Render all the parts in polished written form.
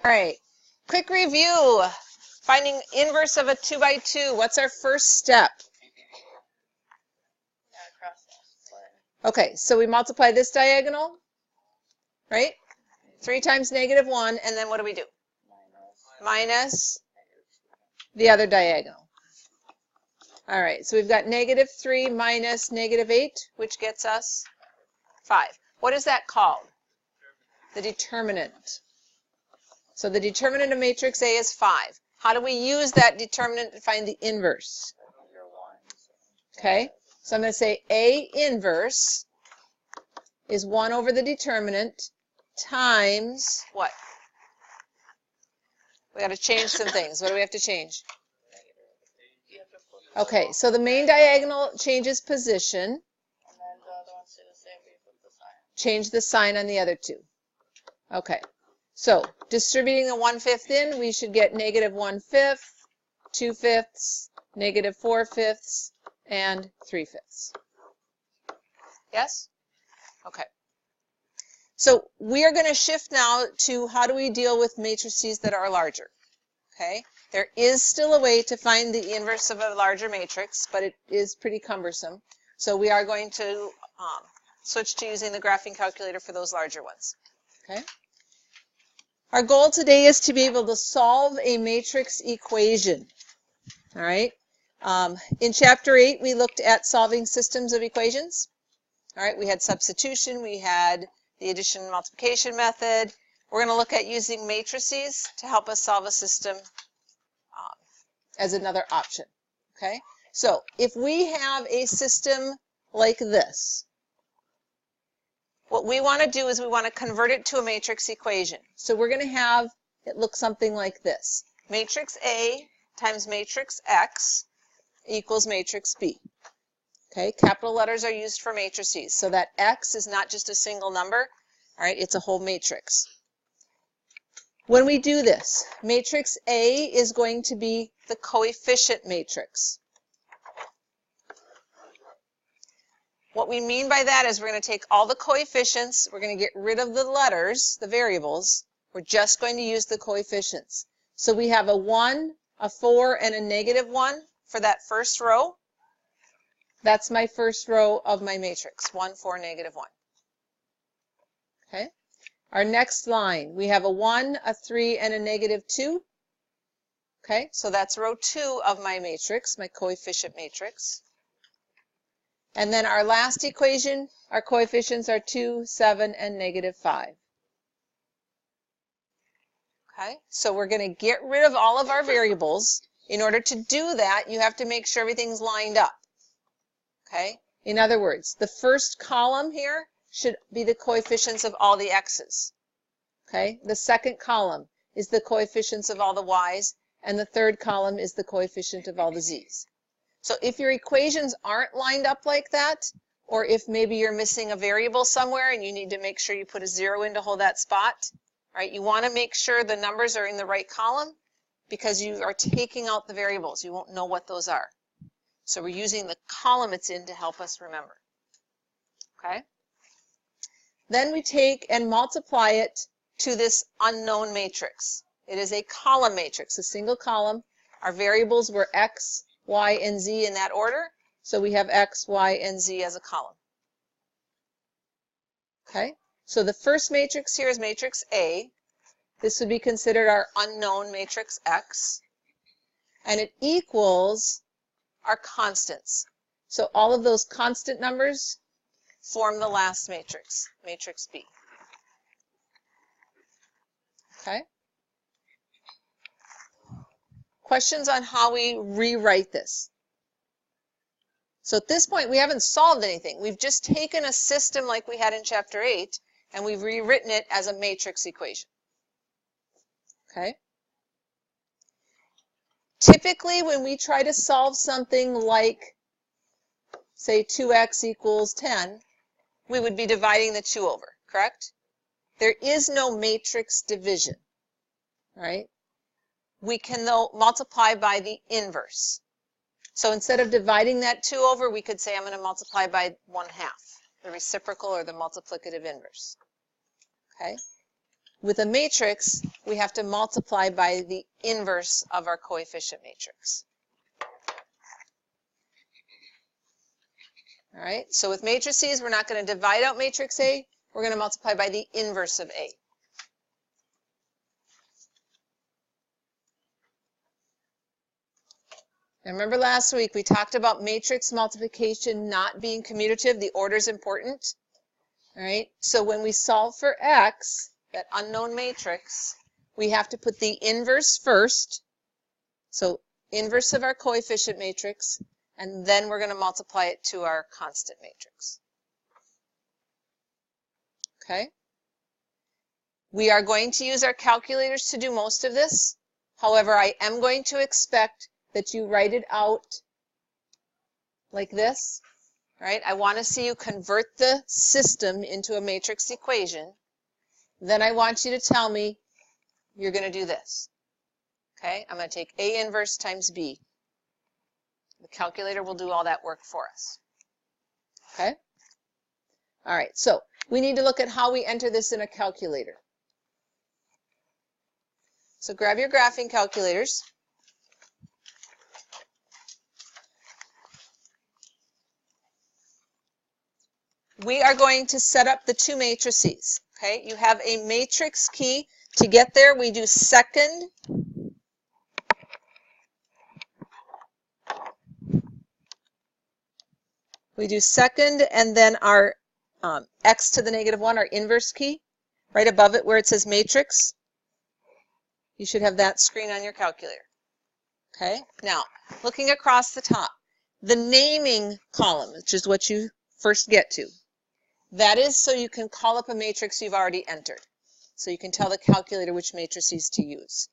All right, quick review. Finding inverse of a 2 by 2. What's our first step? Okay, so we multiply this diagonal, right? 3 times -1, and then what do? Minus the other diagonal. All right, so we've got -3 minus -8, which gets us 5. What is that called? The determinant. So the determinant of matrix A is 5. How do we use that determinant to find the inverse? Okay, so I'm going to say A inverse is 1 over the determinant times what? We got to change some things. What do we have to change? Okay, so the main diagonal changes position. Change the sign on the other two. Okay, so distributing the 1/5 in, we should get -1/5, 2/5, -4/5, and 3/5. Yes? Okay. So we are going to shift now to how do we deal with matrices that are larger. Okay? There is still a way to find the inverse of a larger matrix, but it is pretty cumbersome. So we are going to switch to using the graphing calculator for those larger ones. Okay? Our goal today is to be able to solve a matrix equation. All right? In Chapter 8, we looked at solving systems of equations. All right, we had substitution, we had the addition and multiplication method. We're going to look at using matrices to help us solve a system as another option. Okay? So if we have a system like this, what we want to do is we want to convert it to a matrix equation. So we're going to have it look something like this. Matrix A times matrix X equals matrix B. Okay, capital letters are used for matrices, so that X is not just a single number, all right, it's a whole matrix. When we do this, matrix A is going to be the coefficient matrix. What we mean by that is we're going to take all the coefficients, we're going to get rid of the letters, the variables, we're just going to use the coefficients. So we have a 1, a 4, and a -1 for that first row. That's my first row of my matrix, 1, 4, -1. Okay. Our next line, we have a 1, a 3, and a -2. Okay, so that's row 2 of my matrix, my coefficient matrix. And then our last equation, our coefficients are 2, 7, and -5. Okay, so we're going to get rid of all of our variables. In order to do that, you have to make sure everything's lined up. Okay, in other words, the first column here should be the coefficients of all the x's. Okay, the second column is the coefficients of all the y's, and the third column is the coefficient of all the z's. So if your equations aren't lined up like that, or if maybe you're missing a variable somewhere and you need to make sure you put a 0 in to hold that spot, right, you want to make sure the numbers are in the right column because you are taking out the variables. You won't know what those are. So we're using the column it's in to help us remember. Okay? Then we take and multiply it to this unknown matrix. It is a column matrix, a single column. Our variables were x, y, and z in that order. So we have x, y, and z as a column. Okay? So the first matrix here is matrix A. This would be considered our unknown matrix X. And it equals our constants. So all of those constant numbers form the last matrix, matrix B. Okay? Questions on how we rewrite this? So at this point, we haven't solved anything. We've just taken a system like we had in Chapter 8, and we've rewritten it as a matrix equation. Okay? Typically, when we try to solve something like, say, 2x equals 10, we would be dividing the 2 over, correct? There is no matrix division, right? We can, though, multiply by the inverse. So instead of dividing that 2 over, we could say I'm going to multiply by 1/2, the reciprocal or the multiplicative inverse. Okay? with a matrix, we have to multiply by the inverse of our coefficient matrix. All right, so with matrices, we're not going to divide out matrix A, we're going to multiply by the inverse of A. And remember last week we talked about matrix multiplication not being commutative. The order is important. All right, so when we solve for x, that unknown matrix, we have to put the inverse first. So inverse of our coefficient matrix, and then we're going to multiply it to our constant matrix. Okay? We are going to use our calculators to do most of this. However, I am going to expect that you write it out like this. Right? I want to see you convert the system into a matrix equation. Then I want you to tell me you're going to do this. Okay? I'm going to take A inverse times B. The calculator will do all that work for us. Okay? All right, so we need to look at how we enter this in a calculator. So grab your graphing calculators. We are going to set up the two matrices. Okay, you have a matrix key. To get there, we do second and then our x to the -1, our inverse key, right above it where it says matrix. You should have that screen on your calculator. Okay, now looking across the top, the naming column, which is what you first get to, that is so you can call up a matrix you've already entered. So you can tell the calculator which matrices to use.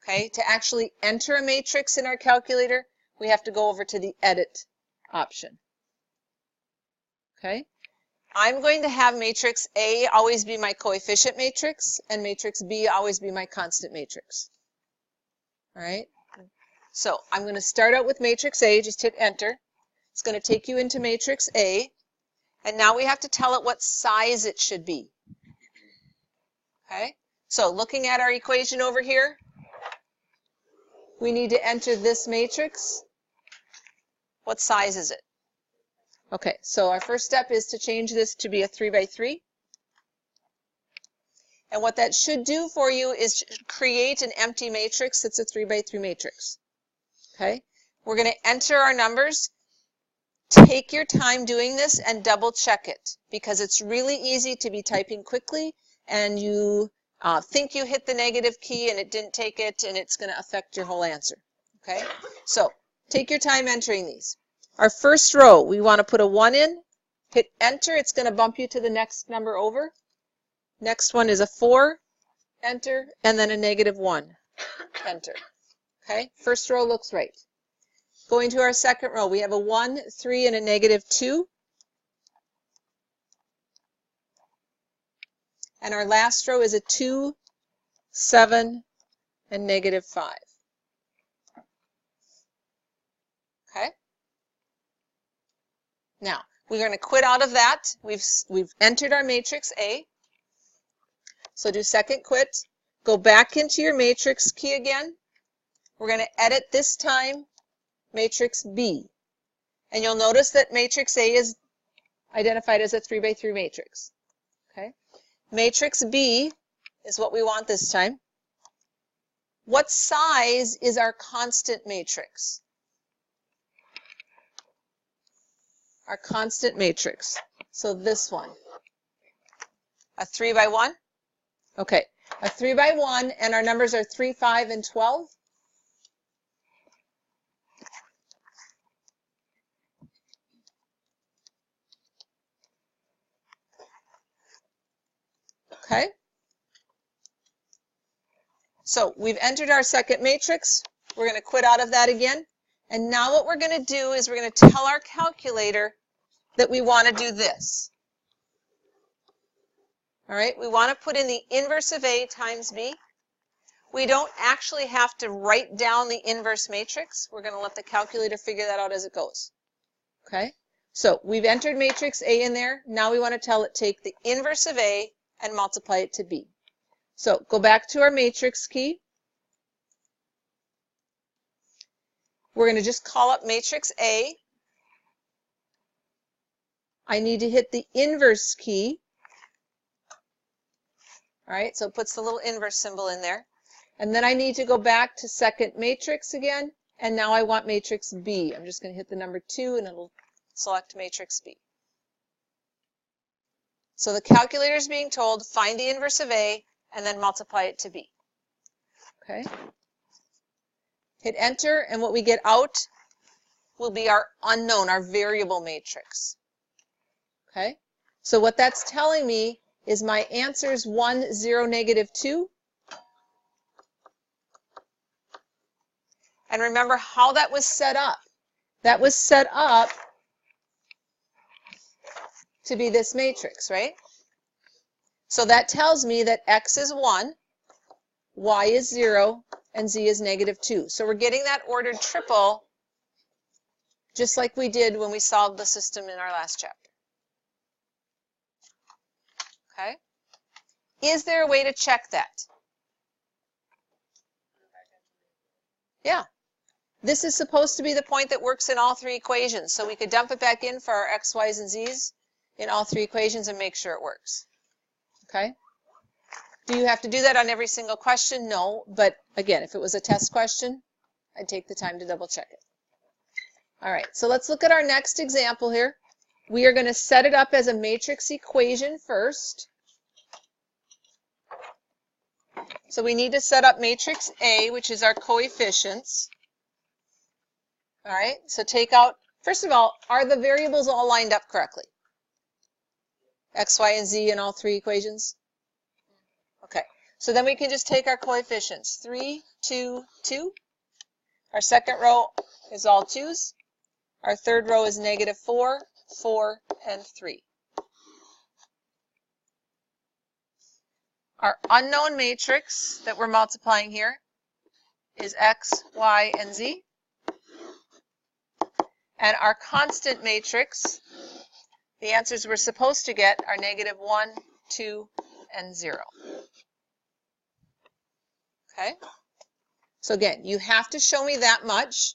Okay, to actually enter a matrix in our calculator, we have to go over to the edit option. Okay, I'm going to have matrix A always be my coefficient matrix and matrix B always be my constant matrix. All right, so I'm going to start out with matrix A, just hit enter. It's going to take you into matrix A, and now we have to tell it what size it should be. Okay, so looking at our equation over here, we need to enter this matrix. What size is it? Okay, so our first step is to change this to be a 3 by 3. And what that should do for you is create an empty matrix that's a 3 by 3 matrix. Okay, we're going to enter our numbers. Take your time doing this and double check it, because it's really easy to be typing quickly and you think you hit the negative key and it didn't take it, and it's going to affect your whole answer. Okay, so take your time entering these. Our first row, we want to put a 1 in, hit enter, it's going to bump you to the next number over. Next one is a 4, enter, and then a -1, enter. Okay, first row looks right. Going to our second row, we have a 1, 3, and a -2. And our last row is a 2, 7, and -5. Okay? Now, we're going to quit out of that. We've entered our matrix A. So do second quit. Go back into your matrix key again. We're going to edit this time matrix B. And you'll notice that matrix A is identified as a 3 by 3 matrix. Okay? Matrix B is what we want this time. What size is our constant matrix? Our constant matrix. So this one. A 3 by 1? Okay. A 3 by 1, and our numbers are 3, 5, and 12. Okay. So we've entered our second matrix. We're going to quit out of that again. And now what we're going to do is we're going to tell our calculator that we want to do this. All right, we want to put in the inverse of A times B. We don't actually have to write down the inverse matrix. We're going to let the calculator figure that out as it goes. Okay, so we've entered matrix A in there. Now we want to tell it take the inverse of A and multiply it to B. So go back to our matrix key. We're going to just call up matrix A. I need to hit the inverse key. All right, so it puts the little inverse symbol in there. And then I need to go back to second matrix again. And now I want matrix B. I'm just going to hit the number 2 and it'll select matrix B. So the calculator is being told, find the inverse of A and then multiply it to B. Okay. Hit enter, and what we get out will be our unknown, our variable matrix. Okay. So what that's telling me is my answer is 1, 0, negative 2. And remember how that was set up. That was set up to be this matrix, right? So that tells me that x is 1, y is 0, and z is negative 2. So we're getting that ordered triple just like we did when we solved the system in our last chapter. Okay? Is there a way to check that? Yeah. This is supposed to be the point that works in all 3 equations, so we could dump it back in for our x, y's, and z's in all 3 equations and make sure it works. Okay? Do you have to do that on every single question? No, but again, if it was a test question, I'd take the time to double check it. All right, so let's look at our next example here. We are going to set it up as a matrix equation first. So we need to set up matrix A, which is our coefficients. All right, so take out, first of all, are the variables all lined up correctly? X, y, and z in all 3 equations? Okay, so then we can just take our coefficients, 3, 2, 2. Our second row is all 2's. Our third row is negative 4, 4, and 3. Our unknown matrix that we're multiplying here is x, y, and z. And our constant matrix, the answers we're supposed to get are negative 1, 2, and 0. Okay? So again, you have to show me that much.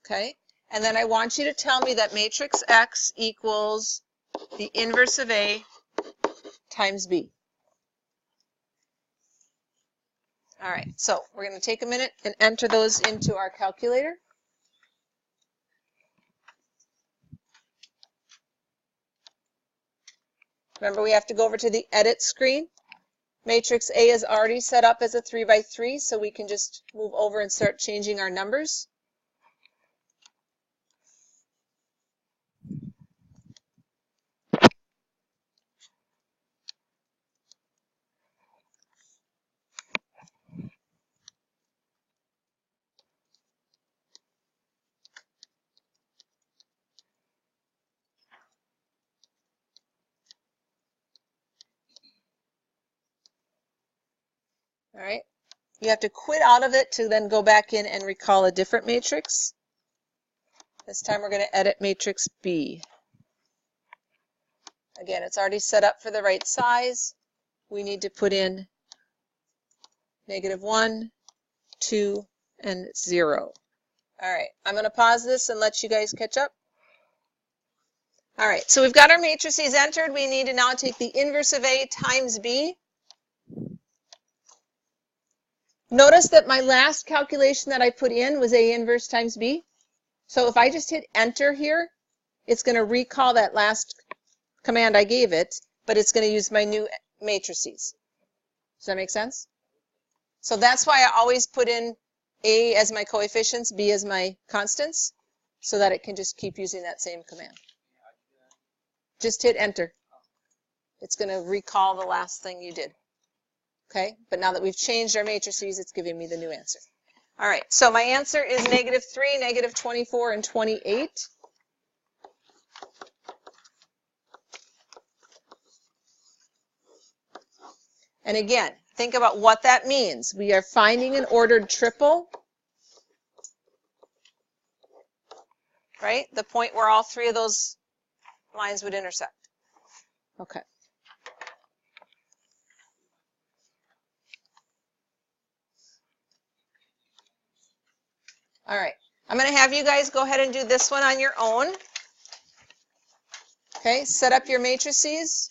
Okay? And then I want you to tell me that matrix X equals the inverse of A times B. All right, so we're going to take a minute and enter those into our calculator. Remember, we have to go over to the edit screen. Matrix A is already set up as a 3 by 3, so we can just move over and start changing our numbers. All right, you have to quit out of it to then go back in and recall a different matrix. This time we're going to edit matrix B. Again, it's already set up for the right size. We need to put in negative 1, 2, and 0. All right, I'm going to pause this and let you guys catch up. All right, so we've got our matrices entered. We need to now take the inverse of A times B. Notice that my last calculation that I put in was A inverse times B. So if I just hit enter here, it's going to recall that last command I gave it, but it's going to use my new matrices. Does that make sense? So that's why I always put in A as my coefficients, B as my constants, so that it can just keep using that same command. Just hit enter. It's going to recall the last thing you did. Okay, but now that we've changed our matrices, it's giving me the new answer. All right, so my answer is negative 3, negative 24, and 28. And again, think about what that means. We are finding an ordered triple, right? The point where all 3 of those lines would intersect. Okay. All right. I'm going to have you guys go ahead and do this one on your own. Okay, set up your matrices.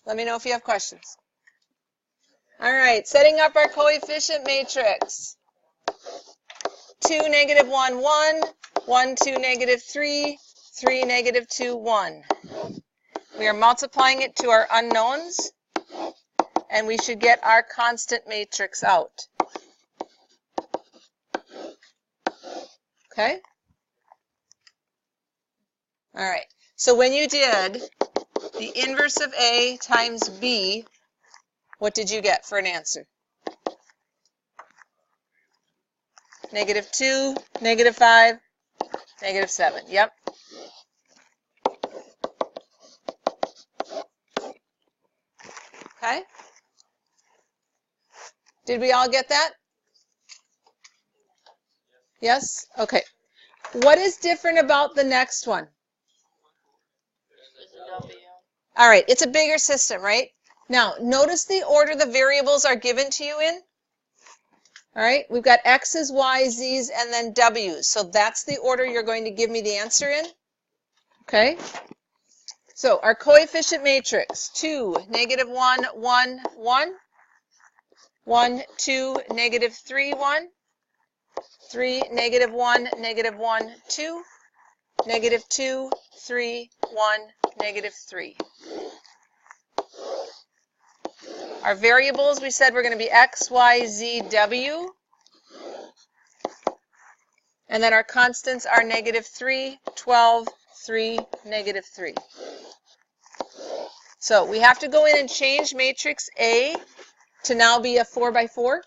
Let me know if you have questions. All right, setting up our coefficient matrix. 2, negative 1, 1, 1, 2, negative 3, 3, negative 2, 1. We are multiplying it to our unknowns, and we should get our constant matrix out. Okay? All right. So when you did the inverse of A times B, what did you get for an answer? Negative 2, negative 5, negative 7. Yep. Okay? Did we all get that? Yes? Okay. What is different about the next one? All right, it's a bigger system, right? Now, notice the order the variables are given to you in. All right, we've got X's, Y's, Z's, and then W's. So that's the order you're going to give me the answer in. Okay? So our coefficient matrix, 2, negative 1, 1, 1. 1, 2, negative 3, 1. 3, negative 1, negative 1, 2. Negative 2, 3, 1, negative 3. Our variables, we said, were going to be X, Y, Z, W. And then our constants are negative 3, 12, 3, negative 3. So we have to go in and change matrix A to now be a 4 by 4.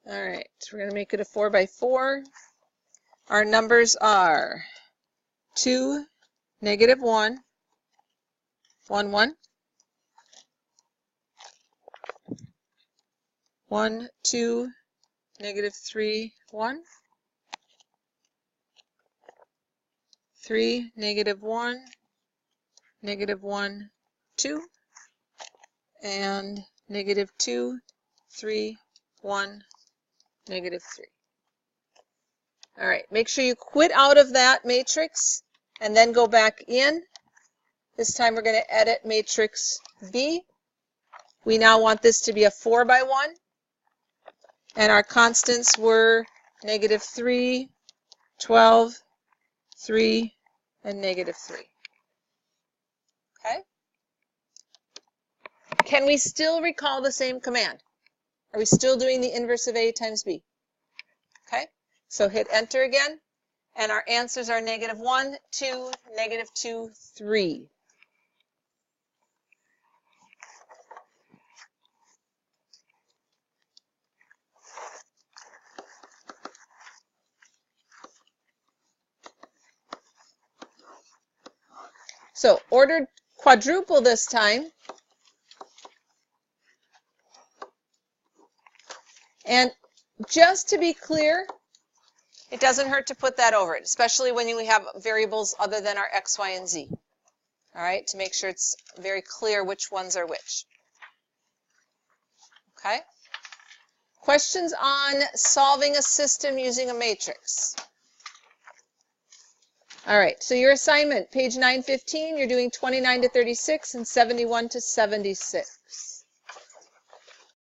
All right, so we're going to make it a 4 by 4. Our numbers are 2, negative 1, 1, 1. 1, 2, negative 3, 1. 3, negative 1, negative 1, 2. And negative 2, 3, 1, negative 3. All right, make sure you quit out of that matrix and then go back in. This time we're going to edit matrix B. We now want this to be a 4 by 1. And our constants were negative 3, 12, 3, and negative 3. Okay? Can we still recall the same command? Are we still doing the inverse of A times B? Okay? So hit enter again, and our answers are negative 1, 2, negative 2, 3. So ordered quadruple this time. And just to be clear, it doesn't hurt to put that over it, especially when you have variables other than our X, Y, and Z. All right, to make sure it's very clear which ones are which. Okay? Questions on solving a system using a matrix? All right, so your assignment, page 915, you're doing 29 to 36 and 71 to 76.